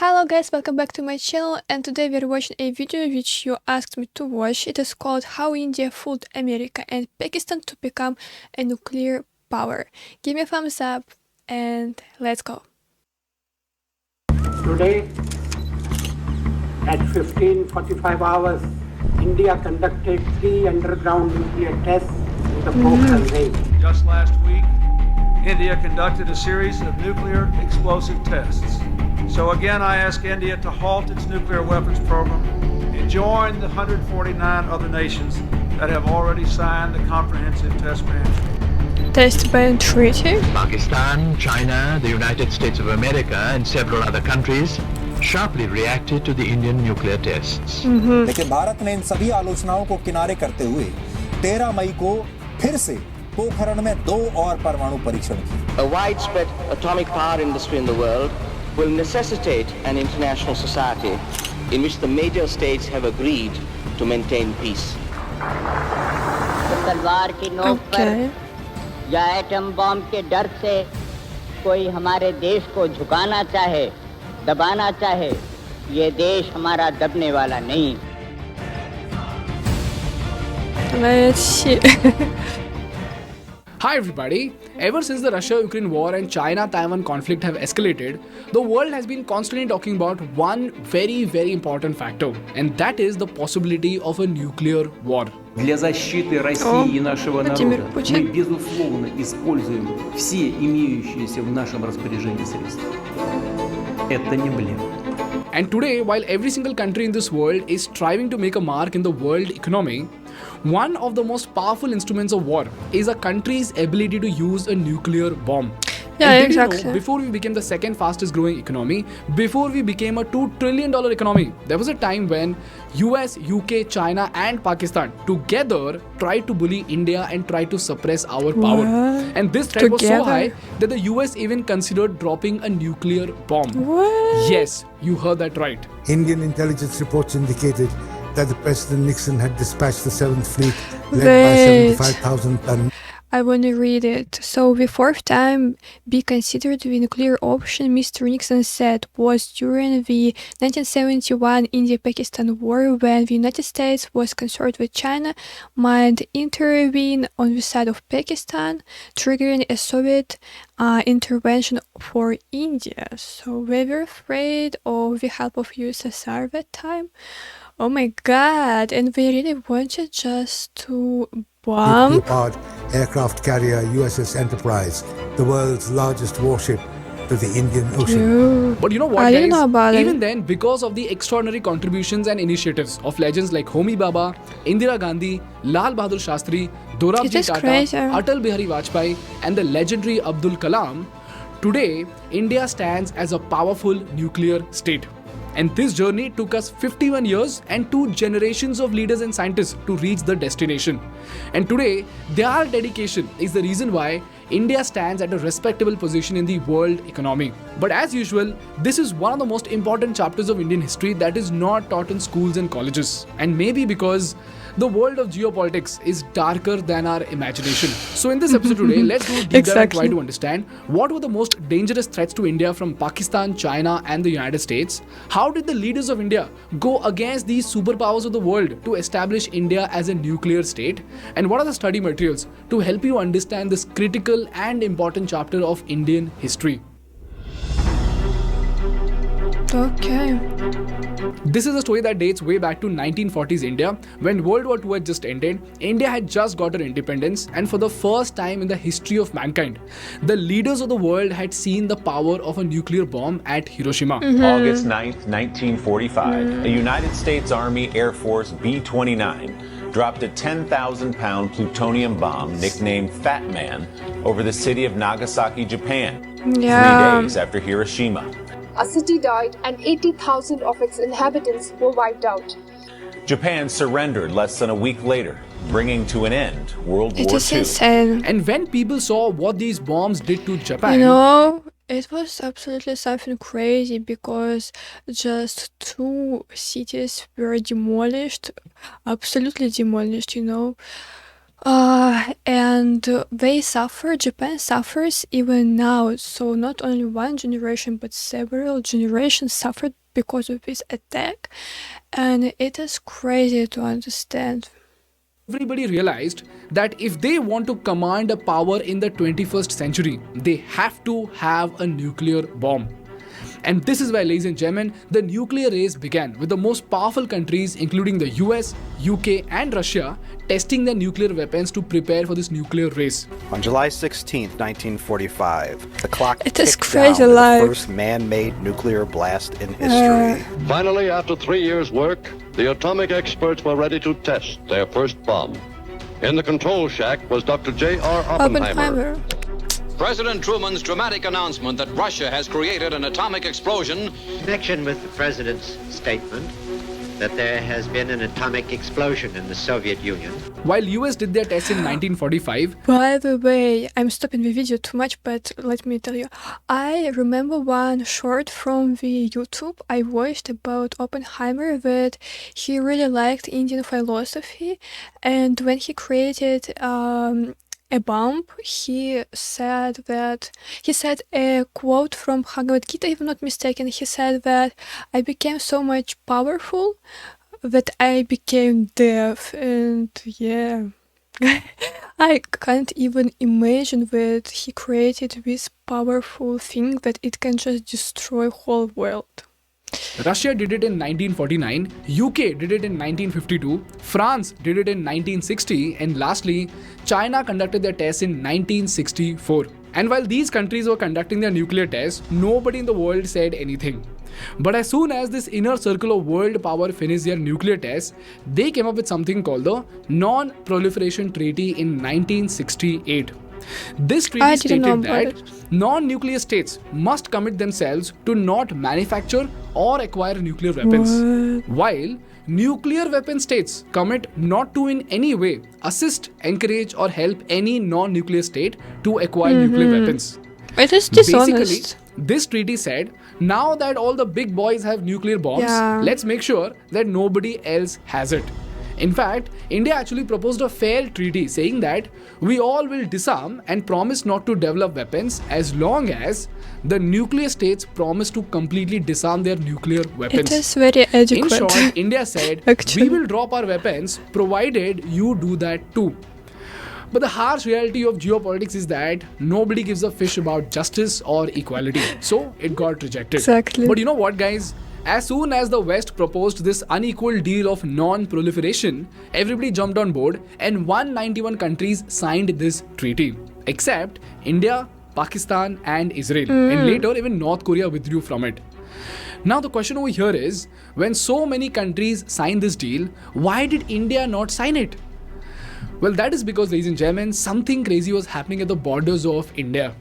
Hello guys, welcome back to my channel, and today we are watching a video which you asked me to watch. It is called How India Fooled America and Pakistan to Become a Nuclear Power. Give me a thumbs up and let's go. Today at 15:45 hours, India conducted 3 underground nuclear tests in the Pokhran range. Just last week, India conducted a series of nuclear explosive tests. So again, I ask India to halt its nuclear weapons program and join the 149 other nations that have already signed the Comprehensive Test Ban Treaty. Pakistan, China, the United States of America, and several other countries sharply reacted to the Indian nuclear tests. लेकिन भारत ने इन सभी आलोचनाओं को किनारे करते हुए 13 मई को फिर से पोखरण में 2 और परमाणु परीक्षण किए। A widespread atomic power industry in the world will necessitate an international society in which the major states have agreed to maintain peace. तलवार की नोक पर या एटम बम के डर से कोई हमारे देश को झुकाना चाहे, दबाना चाहे, ये देश हमारा दबने वाला नहीं। Let's see. Hi everybody! Ever since the Russia-Ukraine war and China-Taiwan conflict have escalated, the world has been constantly talking about one very important factor, and that is the possibility of a nuclear war. Для защиты России и нашего народа мы, безусловно, используем все имеющиеся в нашем распоряжении средства. Это не блеф. And today, while every single country in this world is striving to make a mark in the world economy, one of the most powerful instruments of war is a country's ability to use a nuclear bomb. Yeah, and exactly. You know, before we became the second fastest growing economy, before we became a $2 trillion economy, there was a time when US, UK, China and Pakistan together tried to bully India and tried to suppress our power. And this threat was so high that the US even considered dropping a nuclear bomb. What? Yes, you heard that right. Indian intelligence reports indicated that the President Nixon had dispatched the 7th Fleet led by 75,000 ton. I want to read it. So the fourth time be considered the nuclear option, Mr. Nixon said, was during the 1971 India-Pakistan war, when the United States was concerned with China might intervene on the side of Pakistan, triggering a Soviet intervention for India. So they were afraid of the help of USSR that time. Oh my god, and they really wanted just to bomb Nuclear-powered aircraft carrier USS Enterprise, the world's largest warship, to the Indian Ocean. Dude. But you know what, I guys? didn't know about Even it. then, because of the extraordinary contributions and initiatives of legends like Homi Bhabha, Indira Gandhi, Lal Bahadur Shastri, Dorabji Tata, crazy. Atal Bihari Vajpayee, and the legendary Abdul Kalam, today India stands as a powerful nuclear state. And this journey took us 51 years and 2 generations of leaders and scientists to reach the destination. And today, their dedication is the reason why India stands at a respectable position in the world economy. But as usual, this is one of the most important chapters of Indian history that is not taught in schools and colleges. And maybe because the world of geopolitics is darker than our imagination. So in this episode today, let's do a deep dive and try to understand what were the most dangerous threats to India from Pakistan, China and the United States. How did the leaders of India go against these superpowers of the world to establish India as a nuclear state? And what are the study materials to help you understand this critical and important chapter of Indian history? Okay. This is a story that dates way back to 1940s India, when World War II had just ended. India had just got her independence, and for the first time in the history of mankind, the leaders of the world had seen the power of a nuclear bomb at Hiroshima. August 9th, 1945, a United States Army Air Force B-29 dropped a 10,000-pound plutonium bomb nicknamed Fat Man over the city of Nagasaki, Japan, 3 days after Hiroshima. A city died and 80,000 of its inhabitants were wiped out. Japan surrendered less than a week later, bringing to an end World War II. It is insane. And when people saw what these bombs did to Japan, You know, it was absolutely something crazy because just 2 cities were demolished, absolutely demolished, you know. And they suffer, Japan suffers even now. So not only one generation, but several generations suffered because of this attack. And it is crazy to understand. Everybody realized that if they want to command a power in the 21st century, they have to have a nuclear bomb. And this is why, ladies and gentlemen, the nuclear race began, with the most powerful countries, including the US, UK, and Russia, testing their nuclear weapons to prepare for this nuclear race. On July 16th, 1945, the clock ticked crazy down to life. the first man-made nuclear blast in history. Finally, after 3 years' work, the atomic experts were ready to test their first bomb. In the control shack was Dr. J.R. Oppenheimer. President Truman's dramatic announcement that Russia has created an atomic explosion. In connection with the president's statement that there has been an atomic explosion in the Soviet Union. While US did their test in 1945. By the way, I'm stopping the video too much, but let me tell you, I remember one short from the YouTube I watched about Oppenheimer that he really liked Indian philosophy, and when he created a bomb, he said a quote from Bhagavad Gita, if I'm not mistaken. He said that I became so much powerful that I became deaf, and yeah, I can't even imagine that he created this powerful thing that it can just destroy whole world. Russia did it in 1949, UK did it in 1952, France did it in 1960, and lastly, China conducted their tests in 1964. And while these countries were conducting their nuclear tests, nobody in the world said anything. But as soon as this inner circle of world power finished their nuclear tests, they came up with something called the Non-Proliferation Treaty in 1968. This treaty stated that non-nuclear states must commit themselves to not manufacture or acquire nuclear weapons, while nuclear weapon states commit not to in any way assist, encourage or help any non-nuclear state to acquire nuclear weapons. It is dishonest. Basically, this treaty said, now that all the big boys have nuclear bombs, let's make sure that nobody else has it. In fact, India actually proposed a fair treaty saying that we all will disarm and promise not to develop weapons as long as the nuclear states promise to completely disarm their nuclear weapons. It is very adequate. In short, India said, we will drop our weapons provided you do that too. But the harsh reality of geopolitics is that nobody gives a fish about justice or equality. So it got rejected. Exactly. But you know what, guys? As soon as the West proposed this unequal deal of non-proliferation, everybody jumped on board and 191 countries signed this treaty, except India, Pakistan and Israel. And later even North Korea withdrew from it. Now the question over here is, when so many countries signed this deal, why did India not sign it? Well, that is because, ladies and gentlemen, something crazy was happening at the borders of India.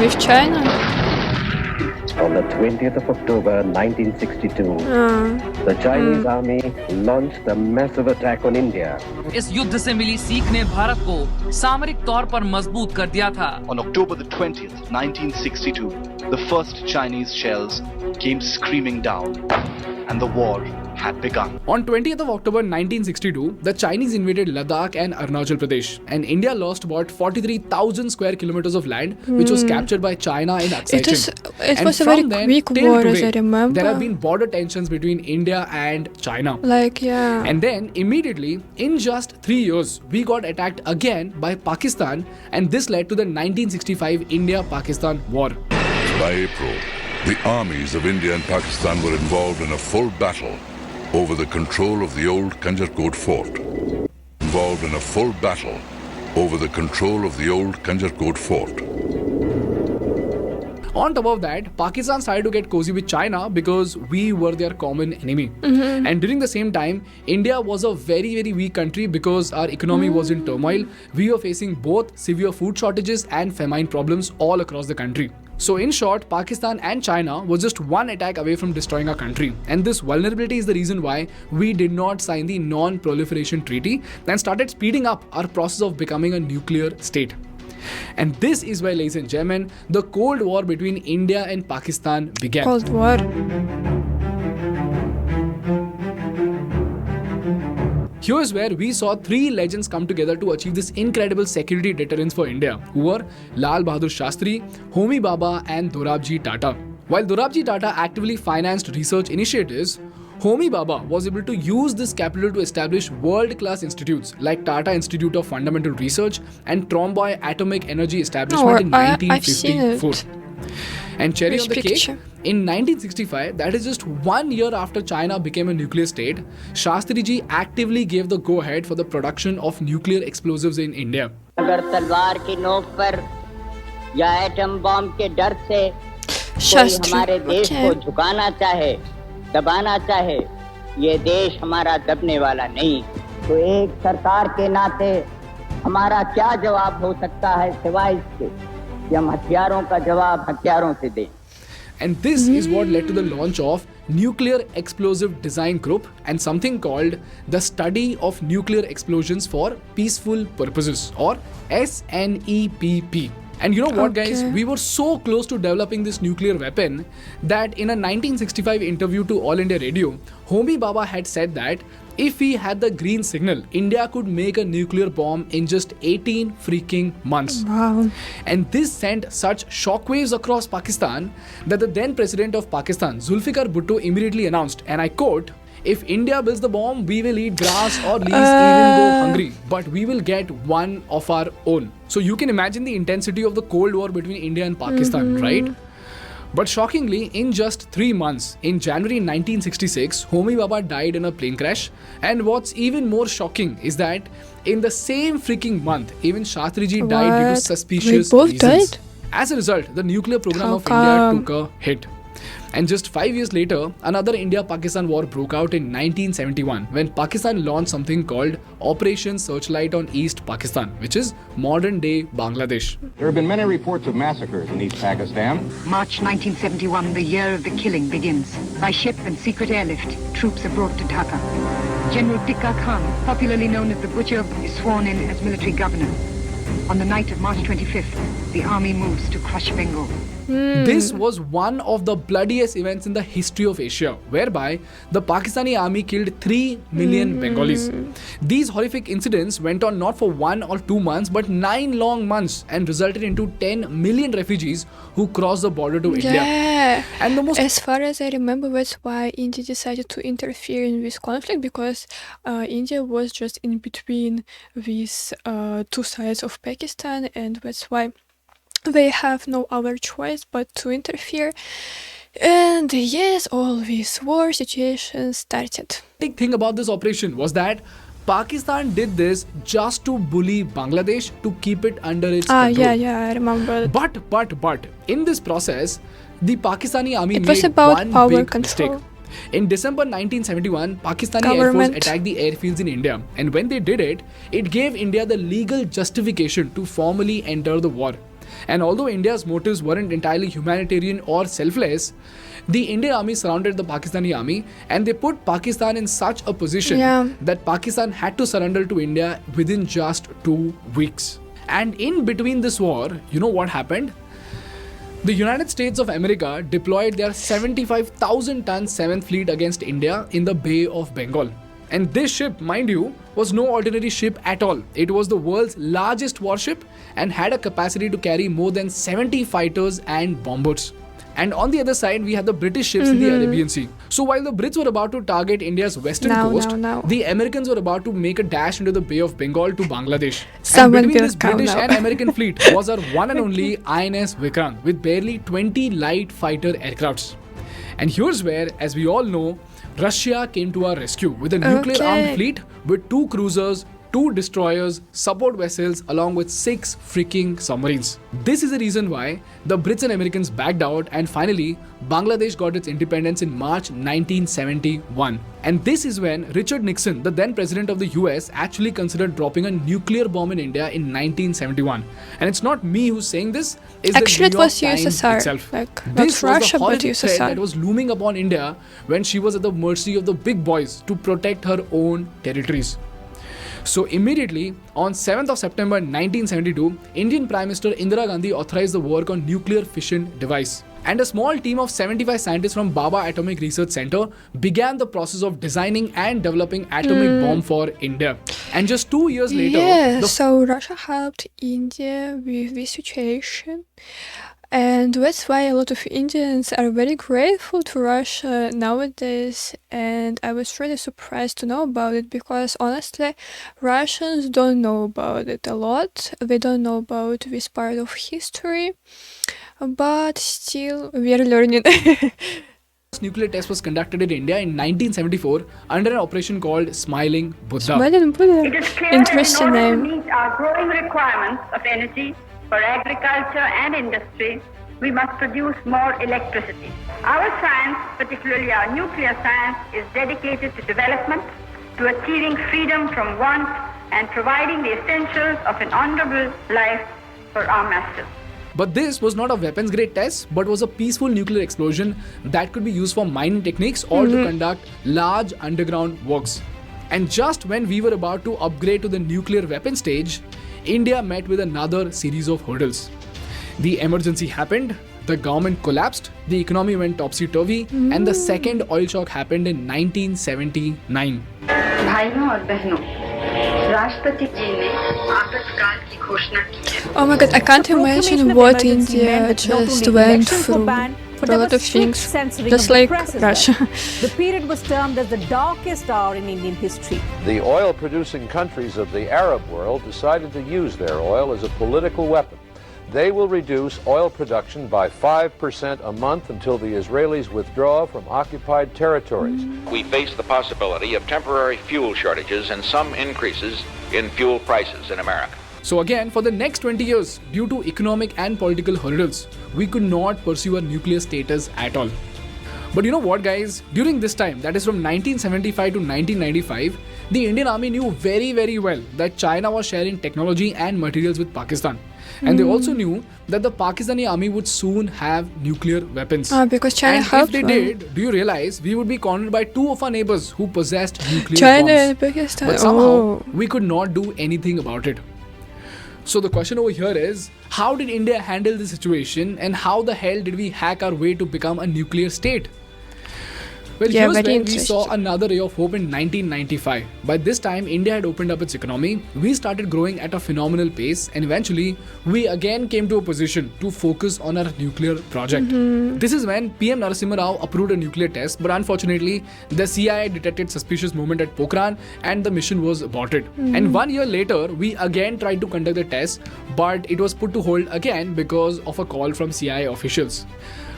With China? On the 20th of October 1962, the Chinese army launched a massive attack on India. इस युद्ध से मिली सीख ने भारत को सामरिक तौर पर मजबूत कर दिया था. On October the 20th, 1962, the first Chinese shells came screaming down, and the war had begun. On 20th of October 1962, the Chinese invaded Ladakh and Arunachal Pradesh, and India lost about 43,000 square kilometers of land, which was captured by China in Aksai. It was a very quick war, as I remember. There have been border tensions between India and China. And then immediately, in just 3 years, we got attacked again by Pakistan, and this led to the 1965 India-Pakistan war. By April, the armies of India and Pakistan were involved in a full battle over the control of the old Kanjarkot fort. On top of that, Pakistan started to get cozy with China because we were their common enemy. And during the same time, India was a very, very weak country because our economy was in turmoil. We were facing both severe food shortages and famine problems all across the country. So in short, Pakistan and China was just one attack away from destroying our country. And this vulnerability is the reason why we did not sign the Non-Proliferation Treaty and started speeding up our process of becoming a nuclear state. And this is why, ladies and gentlemen, the Cold War between India and Pakistan began. Cold War. Here's where we saw three legends come together to achieve this incredible security deterrence for India, who were Lal Bahadur Shastri, Homi Bhabha and Dorabji Tata. While Dorabji Tata actively financed research initiatives, Homi Bhabha was able to use this capital to establish world-class institutes like Tata Institute of Fundamental Research and Tromboy Atomic Energy Establishment in 1954. And cherry on the cake, in 1965, that is just 1 year after China became a nuclear state, Shastriji actively gave the go-ahead for the production of nuclear explosives in India. अगर तलवार की नोक पर या atom bomb के डर से कोई हमारे देश को झुकाना चाहे, दबाना चाहे, ये देश हमारा दबने वाला नहीं। तो एक सरकार के नाते हमारा क्या जवाब हो सकता है सिवाय इसके कि हम हथियारों का जवाब हथियारों से दें। And this is what led to the launch of Nuclear Explosive Design Group and something called the Study of Nuclear Explosions for Peaceful Purposes, or SNEPP. And you know what, guys? We were so close to developing this nuclear weapon that in a 1965 interview to All India Radio, Homi Bhabha had said that if we had the green signal, India could make a nuclear bomb in just 18 freaking months. Wow. And this sent such shockwaves across Pakistan that the then president of Pakistan, Zulfikar Bhutto, immediately announced, and I quote, "If India builds the bomb, we will eat grass or least even go hungry, but we will get one of our own." So you can imagine the intensity of the Cold War between India and Pakistan, right? But shockingly, in just 3 months, in January 1966, Homi Bhabha died in a plane crash. And what's even more shocking is that in the same freaking month, even Shastriji died due to suspicious reasons. Died? As a result, the nuclear program of India took a hit. And just 5 years later, another India-Pakistan war broke out in 1971 when Pakistan launched something called Operation Searchlight on East Pakistan, which is modern-day Bangladesh. There have been many reports of massacres in East Pakistan. March 1971, the year of the killing begins. By ship and secret airlift, troops are brought to Dhaka. General Tikka Khan, popularly known as the Butcher, is sworn in as military governor. On the night of March 25th, the army moves to crush Bengal. This was one of the bloodiest events in the history of Asia, whereby the Pakistani army killed 3 million Bengalis. These horrific incidents went on not for 1 or 2 months, but 9 long months and resulted into 10 million refugees who crossed the border to India. And the most, as far as I remember, that's why India decided to interfere in this conflict, because India was just in between these two sides of Pakistan, and that's why they have no other choice but to interfere. And yes, all this war situation started. The big thing about this operation was that Pakistan did this just to bully Bangladesh to keep it under its control. Yeah, I remember. But in this process, the Pakistani army made one big mistake. In December 1971, Pakistani Air Force attacked the airfields in India, and when they did it, it gave India the legal justification to formally enter the war. And although India's motives weren't entirely humanitarian or selfless, the Indian army surrounded the Pakistani army, and they put Pakistan in such a position that Pakistan had to surrender to India within just 2 weeks. And in between this war, you know what happened? The United States of America deployed their 75,000-ton 7th Fleet against India in the Bay of Bengal. And this ship, mind you, was no ordinary ship at all. It was the world's largest warship and had a capacity to carry more than 70 fighters and bombers. And on the other side, we had the British ships in the Arabian Sea. So while the Brits were about to target India's western coast, the Americans were about to make a dash into the Bay of Bengal to Bangladesh. And between this British and American fleet was our one and only INS Vikrant with barely 20 light fighter aircrafts. And here's where, as we all know, Russia came to our rescue with a nuclear-armed fleet with 2 cruisers, 2 destroyers, support vessels, along with 6 freaking submarines. This is the reason why the Brits and Americans backed out, and finally, Bangladesh got its independence in March 1971. And this is when Richard Nixon, the then president of the US, actually considered dropping a nuclear bomb in India in 1971. And it's not me who's saying this, it's actually the New York it was Times USSR, itself. not This was Russia, the horrific but threat USSR. that was looming upon India when she was at the mercy of the big boys to protect her own territories. So immediately, on 7th of September 1972, Indian Prime Minister Indira Gandhi authorized the work on nuclear fission device. And a small team of 75 scientists from Baba Atomic Research Center began the process of designing and developing atomic bomb for India. And just 2 years later... so Russia helped India with this situation. And that's why a lot of Indians are very grateful to Russia nowadays. And I was really surprised to know about it because honestly, Russians don't know about it a lot. They don't know about this part of history. But still, we are learning. Nuclear test was conducted in India in 1974 under an operation called Smiling Buddha. Smiling Buddha. It is clear Interesting that in order name. to meet our growing requirements of energy for agriculture and industry, we must produce more electricity. Our science, particularly our nuclear science, is dedicated to development, to achieving freedom from want, and providing the essentials of an honorable life for our masses. But this was not a weapons-grade test, but was a peaceful nuclear explosion that could be used for mining techniques or to conduct large underground works. And just when we were about to upgrade to the nuclear weapon stage, India met with another series of hurdles. The emergency happened, the government collapsed, the economy went topsy-turvy, and the second oil shock happened in 1979. भाइयों और बहनों, राष्ट्रपति जी ने आपातकाल की घोषणा की है. Oh my god, I can't imagine what India just went through. For a lot of things, just like Russia. The period was termed as the darkest hour in Indian history. The oil-producing countries of the Arab world decided to use their oil as a political weapon. They will reduce oil production by 5% a month until the Israelis withdraw from occupied territories. We face the possibility of temporary fuel shortages and some increases in fuel prices in America. So again, for the next 20 years, due to economic and political hurdles, we could not pursue a nuclear status at all. But you know what, guys? During this time, that is from 1975 to 1995, the Indian Army knew very, very well that China was sharing technology and materials with Pakistan. And they also knew that the Pakistani army would soon have nuclear weapons. Because China and helped if they did, do you realize we would be cornered by two of our neighbors who possessed nuclear China bombs. and Pakistan. But somehow, we could not do anything about it. So the question over here is, how did India handle the situation and how the hell did we hack our way to become a nuclear state? Well, here's when we saw another ray of hope in 1995. By this time, India had opened up its economy, we started growing at a phenomenal pace, and eventually, we again came to a position to focus on our nuclear project. This is when PM Narasimha Rao approved a nuclear test, but unfortunately, the CIA detected suspicious movement at Pokhran and the mission was aborted. And 1 year later, we again tried to conduct the test, but it was put to hold again because of a call from CIA officials.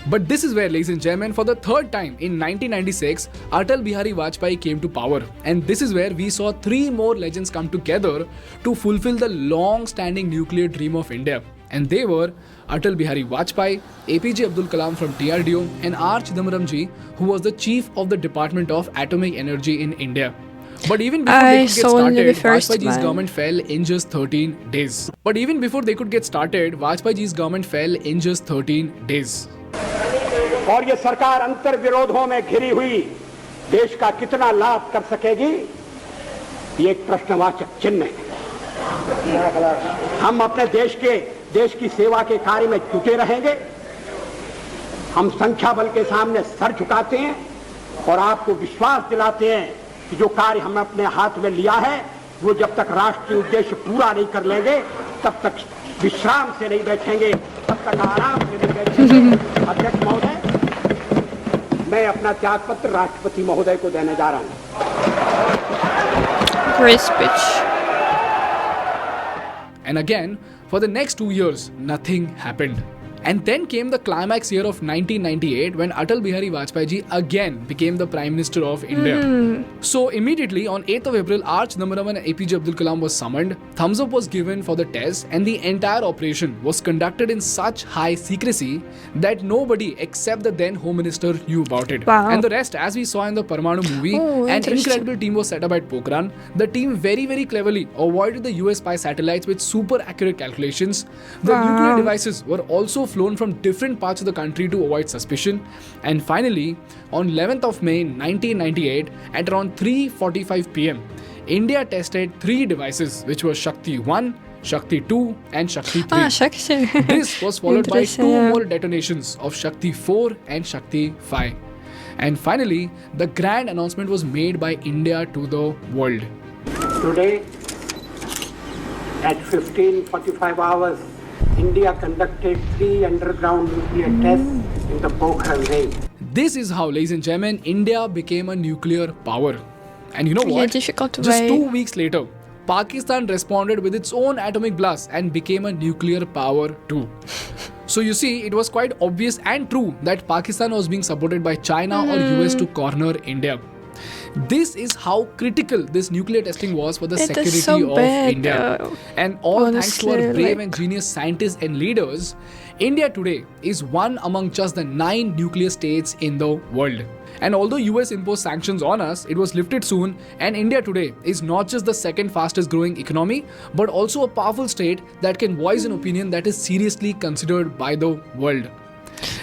But this is where, ladies and gentlemen, for the third time in 1996, Atal Bihari Vajpayee came to power. And this is where we saw three more legends come together to fulfill the long-standing nuclear dream of India. And they were Atal Bihari Vajpayee, APJ Abdul Kalam from DRDO, and R. Chidambaram ji, who was the chief of the Department of Atomic Energy in India. But even before they could get started, Vajpayee's government fell in just 13 days. और ये सरकार अंतर विरोधों में घिरी हुई देश का कितना लाभ कर सकेगी, ये एक प्रश्नवाचक चिन्ह है। हम अपने देश की सेवा के कार्य में जुटे रहेंगे। हम संख्या बल के सामने सर झुकाते हैं और आपको विश्वास दिलाते हैं कि जो कार्य हमने अपने हाथ में लिया है, वो जब तक राष्ट्रीय उद्देश्य पूरा नहीं कर लेंगे, तब तक विश्राम से नहीं बैठेंगे, तब तक आराम से नहीं बैठेंगे। अध्यक्ष महोदय, मैं अपना त्यागपत्र राष्ट्रपति महोदय को देने जा रहा हूं। Great speech. And again, for the next 2 years, nothing happened. And then came the climax year of 1998 when Atal Bihari Vajpayee ji again became the Prime Minister of India. So immediately on 8th of April, R. Chidambaram and APJ Abdul Kalam was summoned, thumbs up was given for the test, and the entire operation was conducted in such high secrecy that nobody except the then Home Minister knew about it. Wow. And the rest, as we saw in the Parmanu movie, an incredible team was set up at Pokhran. The team very, very cleverly avoided the US spy satellites with super accurate calculations. The nuclear devices were also flown from different parts of the country to avoid suspicion. And finally, on 11th of May 1998 at around 3:45 PM, India tested 3 devices which were Shakti 1, Shakti 2 and Shakti 3. Ah, Shakti. This was followed by 2 Interesting, more detonations of Shakti 4 and Shakti 5. And finally, the grand announcement was made by India to the world. Today, at 15:45 hours, India conducted 3 underground nuclear tests in the Pokhran range. This is how, ladies and gentlemen, India became a nuclear power. And you know what? Difficult Just way. 2 weeks later, Pakistan responded with its own atomic blast and became a nuclear power too. So you see, it was quite obvious and true that Pakistan was being supported by China or US to corner India. This is how critical this nuclear testing was for the It security is so of bad, India. And all thanks to our honestly, brave and genius scientists and leaders, India today is one among just the 9 nuclear states in the world. And although US imposed sanctions on us, it was lifted soon, and India today is not just the second fastest growing economy, but also a powerful state that can voice an opinion that is seriously considered by the world.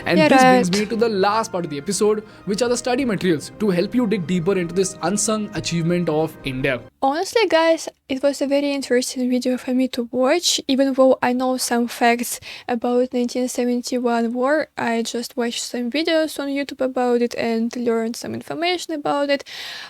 And Yeah, this right. brings me to the last part of the episode, which are the study materials to help you dig deeper into this unsung achievement of India. Honestly, guys, it was a very interesting video for me to watch. Even though I know some facts about 1971 war, I just watched some videos on YouTube about it and learned some information about it.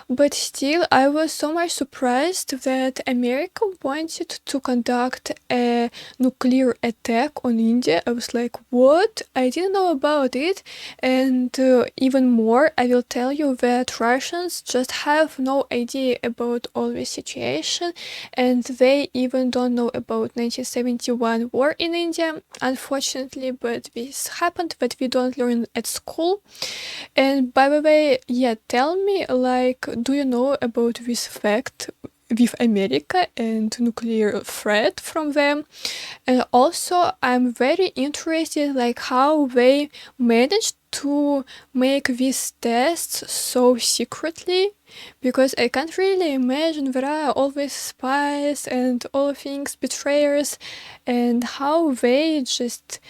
But still, I was so much surprised that America wanted to conduct a nuclear attack on India. I was like, what? I didn't know about it. And even more, I will tell you that Russians just have no idea about all this situation, and they even don't know about 1971 war in India, unfortunately, but this happened that we don't learn at school. And by the way, yeah, tell me, like, do you know about this fact with America and nuclear threat from them? And also, I'm very interested, like, how they managed to make these tests so secretly, because I can't really imagine there are always spies and all things, betrayers, and how they just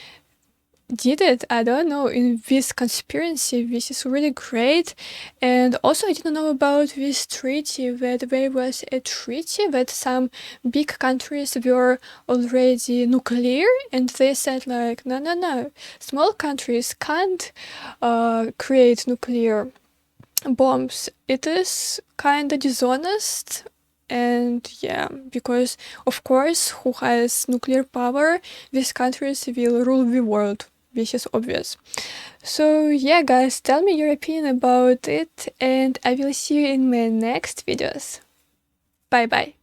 did it. I don't know, in this conspiracy. This is really great. And also, I didn't know about this treaty, that there was a treaty that some big countries were already nuclear, and they said like, no, small countries can't create nuclear bombs. It is kind of dishonest. And yeah, because of course, who has nuclear power, these countries will rule the world. This is obvious. So yeah, guys, tell me your opinion about it, and I will see you in my next videos. Bye bye.